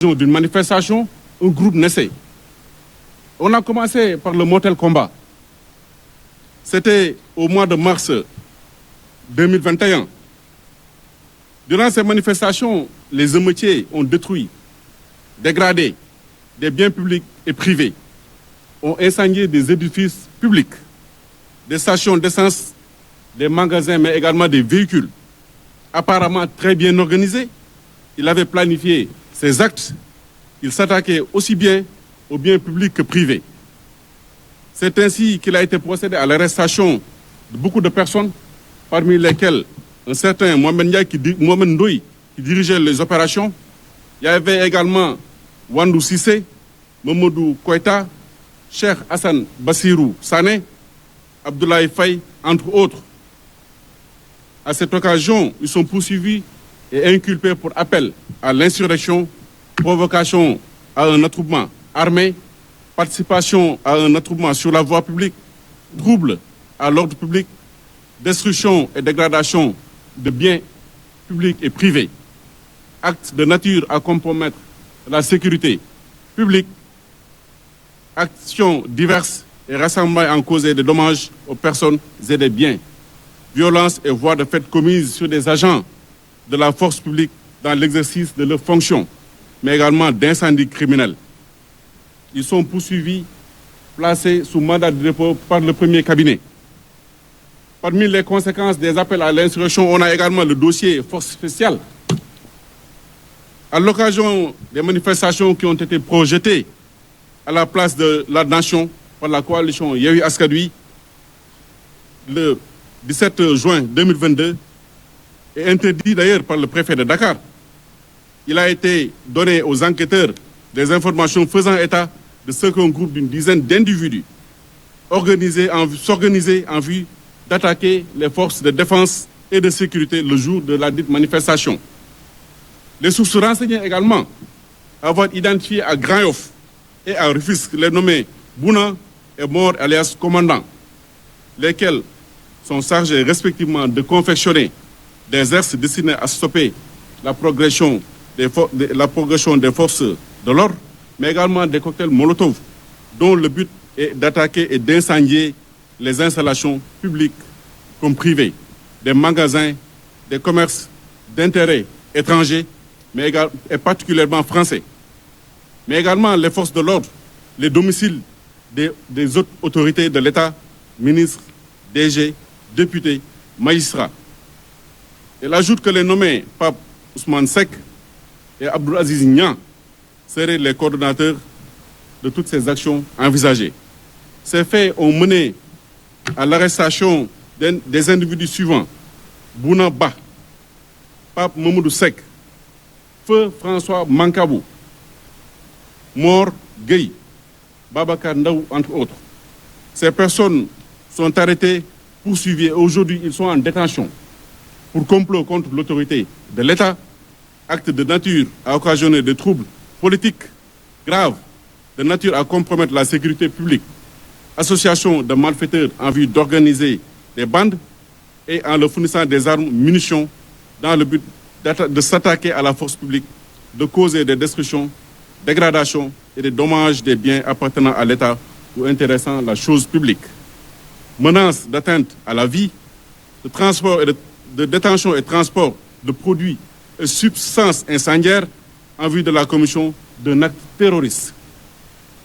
d'une manifestation, un groupe naissait. On a commencé par le Mortal Kombat. C'était au mois de mars 2021. Durant ces manifestations, les émeutiers ont détruit, dégradé des biens publics et privés, ont incendié des édifices publics, des stations d'essence, des magasins, mais également des véhicules. Apparemment très bien organisés, il avait planifié ses actes, il s'attaquait aussi bien aux biens publics que privés. C'est ainsi qu'il a été procédé à l'arrestation de beaucoup de personnes, parmi lesquelles un certain Mohamed Ndoye qui dirigeait les opérations. Il y avait également Wandou Sissé, Mamadou Koïta, Cheikh Hassan Bassirou Sané, Abdoulaye Faye, entre autres. À cette occasion, ils sont poursuivis et inculpés pour appel à l'insurrection, provocation à un attroupement armé, participation à un attroupement sur la voie publique, trouble à l'ordre public, destruction et dégradation de biens publics et privés, actes de nature à compromettre la sécurité publique, actions diverses et rassemblements en cause des dommages aux personnes et des biens, violences et voies de fait commises sur des agents de la force publique dans l'exercice de leurs fonctions, mais également d'incendies criminels. Ils sont poursuivis, placés sous mandat de dépôt par le premier cabinet. Parmi les conséquences des appels à l'insurrection, on a également le dossier force spéciale. À l'occasion des manifestations qui ont été projetées à la place de la nation par la coalition Yewwi Askan Wi, le 17 juin 2022, est interdit d'ailleurs par le préfet de Dakar. Il a été donné aux enquêteurs des informations faisant état de ce qu'un groupe d'une dizaine d'individus s'organisait en vue d'attaquer les forces de défense et de sécurité le jour de la dite manifestation. Les sources renseignaient également avoir identifié à Grand Yoff et à Rufisque les nommés Bouna et Mor alias Commandant, lesquels sont chargés respectivement de confectionner des exercices destinés à stopper la progression des forces de l'ordre, mais également des cocktails Molotov, dont le but est d'attaquer et d'incendier les installations publiques comme privées, des magasins, des commerces d'intérêt étrangers, mais également, et particulièrement français, mais également les forces de l'ordre, les domiciles des autres autorités de l'État, ministres, DG, députés, magistrats. Elle ajoute que les nommés Pape Ousmane Seck et Abdoul Aziz Niang seraient les coordonnateurs de toutes ces actions envisagées. Ces faits ont mené à l'arrestation des individus suivants: Bouna Ba, Pape Mamadou Seck, Feu François Mankabou, Mor Gueye, Babacar Ndaw, entre autres. Ces personnes sont arrêtées, poursuivies et aujourd'hui ils sont en détention pour complot contre l'autorité de l'État, acte de nature à occasionner des troubles politiques graves, de nature à compromettre la sécurité publique, association de malfaiteurs en vue d'organiser des bandes et en leur fournissant des armes, munitions, dans le but de s'attaquer à la force publique, de causer des destructions, dégradations et des dommages des biens appartenant à l'État ou intéressant la chose publique. Menaces d'atteinte à la vie, de transport et de détention et transport de produits et substances incendiaires en vue de la commission d'un acte terroriste,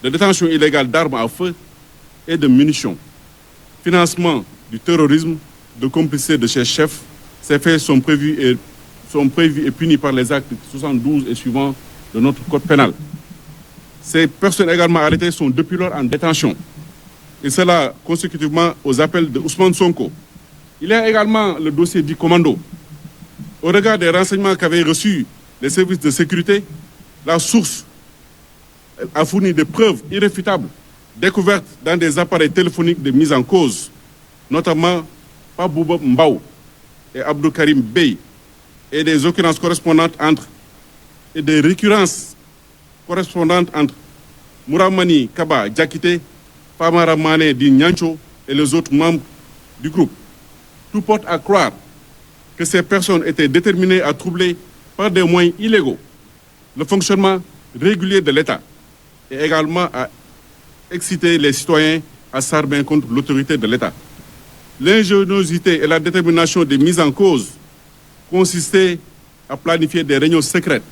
de détention illégale d'armes à feu et de munitions, financement du terrorisme, de complicité de ces chefs. Ces faits sont prévus et punis par les actes 72 et suivants de notre code pénal. Ces personnes également arrêtées sont depuis lors en détention, et cela consécutivement aux appels de Ousmane Sonko. Il y a également le dossier dit Commando. Au regard des renseignements qu'avaient reçus les services de sécurité, la source a fourni des preuves irréfutables découvertes dans des appareils téléphoniques de mise en cause, notamment Pabouba Mbaou et Abdou Karim Bey, et des occurrences correspondantes et des récurrences correspondantes entre Mouramani Kaba Diakité, Famara Mané Di Nyancho et les autres membres du groupe. Tout porte à croire que ces personnes étaient déterminées à troubler par des moyens illégaux le fonctionnement régulier de l'État et également à exciter les citoyens à s'armer contre l'autorité de l'État. L'ingéniosité et la détermination des mises en cause consistaient à planifier des réunions secrètes,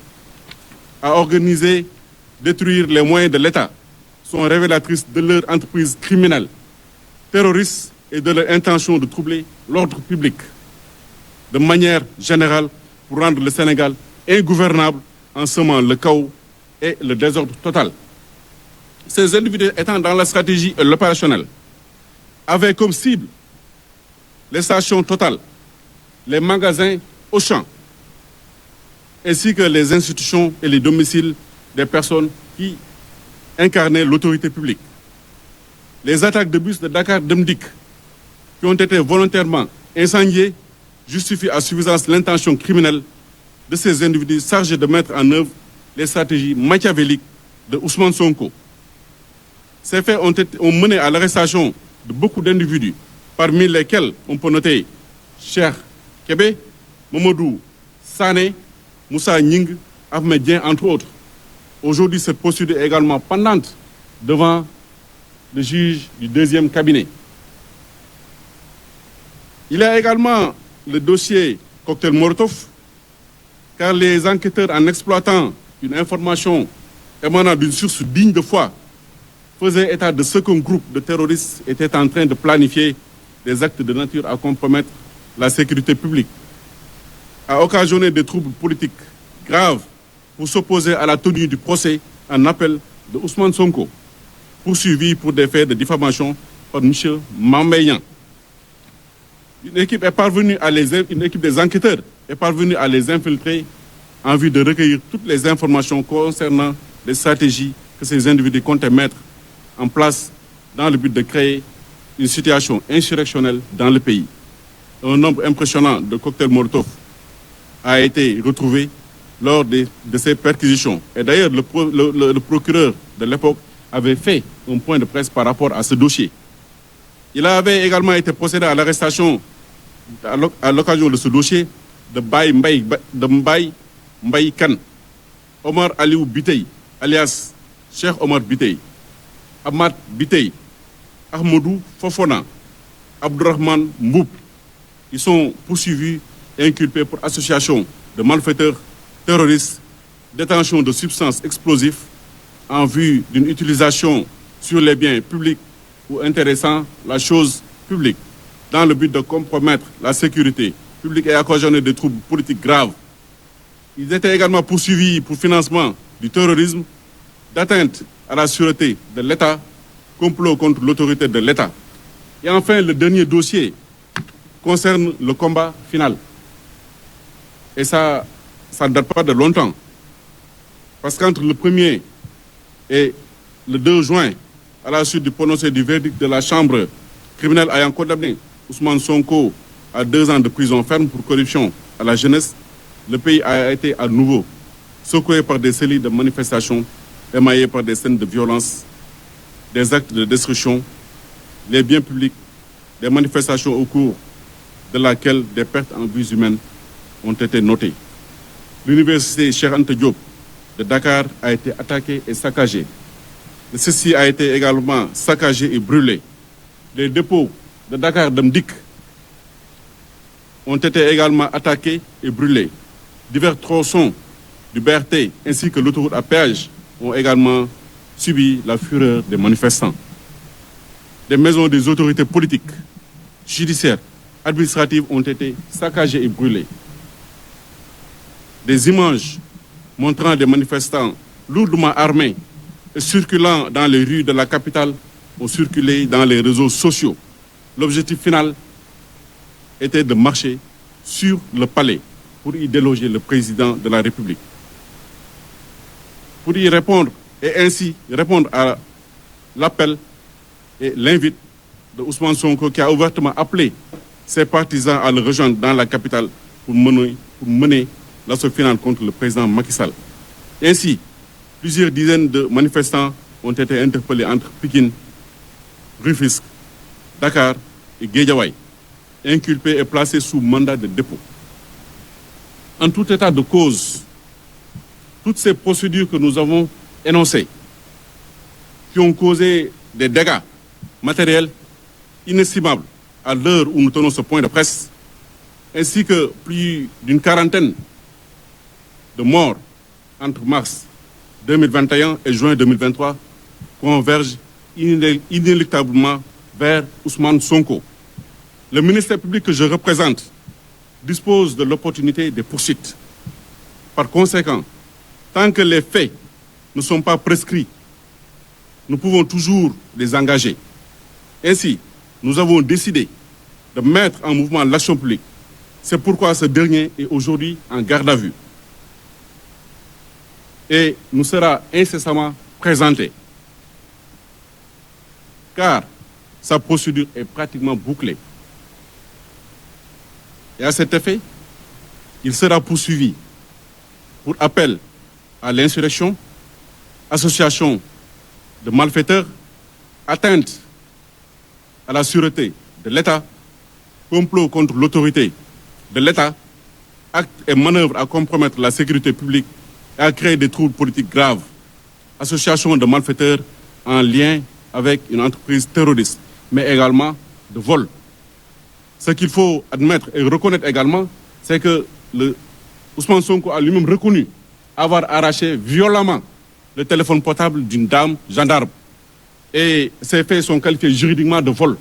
à organiser, détruire les moyens de l'État, sont révélatrices de leur entreprise criminelle, terroriste et de leur intention de troubler l'ordre public de manière générale pour rendre le Sénégal ingouvernable en semant le chaos et le désordre total. Ces individus étant dans la stratégie et l'opérationnel avaient comme cible les stations Total, les magasins Auchan, ainsi que les institutions et les domiciles des personnes qui incarnaient l'autorité publique. Les attaques de bus de Dakar Dem Dikk qui ont été volontairement incendiées justifient à suffisance l'intention criminelle de ces individus chargés de mettre en œuvre les stratégies machiavéliques de Ousmane Sonko. Ces faits ont mené à l'arrestation de beaucoup d'individus, parmi lesquels on peut noter Cheikh Kébé, Mamadou Sané, Moussa Nying, Ahmed Dien, entre autres. Aujourd'hui, cette procédure est également pendante devant le juge du deuxième cabinet. Il y a également le dossier cocktail Molotov, car les enquêteurs, en exploitant une information émanant d'une source digne de foi, faisaient état de ce qu'un groupe de terroristes était en train de planifier des actes de nature à compromettre la sécurité publique, à occasionner des troubles politiques graves pour s'opposer à la tenue du procès en appel de Ousmane Sonko, poursuivi pour des faits de diffamation par M. Mambeyan. Une équipe des enquêteurs est parvenue à les infiltrer en vue de recueillir toutes les informations concernant les stratégies que ces individus comptaient mettre en place dans le but de créer une situation insurrectionnelle dans le pays. Un nombre impressionnant de cocktails Molotov a été retrouvé lors de ces perquisitions. Et d'ailleurs, le procureur de l'époque avait fait un point de presse par rapport à ce dossier. Il avait également été procédé à l'arrestation à l'occasion de ce dossier de Mbaye Kane, Omar Aliou Bitey, alias Cheikh Omar Bitey, Ahmad Bitey, Ahmadou Fofona, Abdourahmane Mboub. Ils sont poursuivis et inculpés pour association de malfaiteurs terroristes, détention de substances explosives en vue d'une utilisation sur les biens publics ou intéressant la chose publique dans le but de compromettre la sécurité publique et occasionner des troubles politiques graves. Ils étaient également poursuivis pour financement du terrorisme, d'atteinte à la sûreté de l'État, complot contre l'autorité de l'État. Et enfin, le dernier dossier concerne le combat final. Et ça ne date pas de longtemps. Parce qu'entre le 1er et le 2 juin, à la suite du prononcé du verdict de la Chambre criminelle ayant condamné Ousmane Sonko à 2 ans de prison ferme pour corruption à la jeunesse, le pays a été à nouveau secoué par des séries de manifestations émaillées par des scènes de violence, des actes de destruction, les biens publics, des manifestations au cours de laquelle des pertes en vies humaines ont été notées. L'université Cheikh Anta Diop de Dakar a été attaquée et saccagée. Ceci a été également saccagé et brûlé. Les dépôts de Dakar Dem Dikk ont été également attaqués et brûlés. Divers tronçons du BRT ainsi que l'autoroute à péage ont également subi la fureur des manifestants. Des maisons des autorités politiques, judiciaires, administratives ont été saccagées et brûlées. Des images montrant des manifestants lourdement armés et circulant dans les rues de la capitale ont circulé dans les réseaux sociaux. L'objectif final était de marcher sur le palais pour y déloger le président de la République. Pour y répondre et ainsi répondre à l'appel et l'invite de Ousmane Sonko qui a ouvertement appelé ses partisans à le rejoindre dans la capitale pour mener l'assaut final contre le président Macky Sall. Ainsi, plusieurs dizaines de manifestants ont été interpellés entre Pikine, Rufisque, Dakar et Guédiawaye, inculpés et placés sous mandat de dépôt. En tout état de cause, toutes ces procédures que nous avons énoncées, qui ont causé des dégâts matériels inestimables à l'heure où nous tenons ce point de presse, ainsi que plus d'une quarantaine de morts entre mars 2021 et juin 2023, convergent inéluctablement vers Ousmane Sonko. Le ministère public que je représente dispose de l'opportunité des poursuites. Par conséquent, tant que les faits ne sont pas prescrits, nous pouvons toujours les engager. Ainsi, nous avons décidé de mettre en mouvement l'action publique. C'est pourquoi ce dernier est aujourd'hui en garde à vue et nous sera incessamment présenté, car sa procédure est pratiquement bouclée. Et à cet effet, il sera poursuivi pour appel à l'insurrection, association de malfaiteurs, atteinte à la sûreté de l'État, complot contre l'autorité de l'État, actes et manœuvres à compromettre la sécurité publique et à créer des troubles politiques graves, association de malfaiteurs en lien avec une entreprise terroriste, mais également de vol. Ce qu'il faut admettre et reconnaître également, c'est que Ousmane Sonko a lui-même reconnu avoir arraché violemment le téléphone portable d'une dame gendarme. Et ces faits sont qualifiés juridiquement de vol.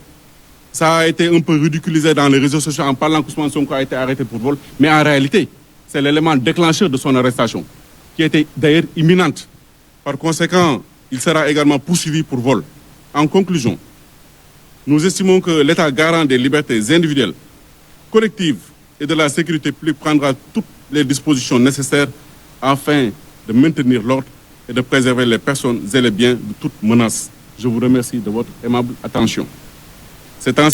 Ça a été un peu ridiculisé dans les réseaux sociaux en parlant qu'Ousmane Sonko a été arrêté pour vol. Mais en réalité, c'est l'élément déclencheur de son arrestation, qui était d'ailleurs imminente. Par conséquent, il sera également poursuivi pour vol. En conclusion, nous estimons que l'État garant des libertés individuelles, collectives et de la sécurité publique prendra toutes les dispositions nécessaires afin de maintenir l'ordre et de préserver les personnes et les biens de toute menace. Je vous remercie de votre aimable attention.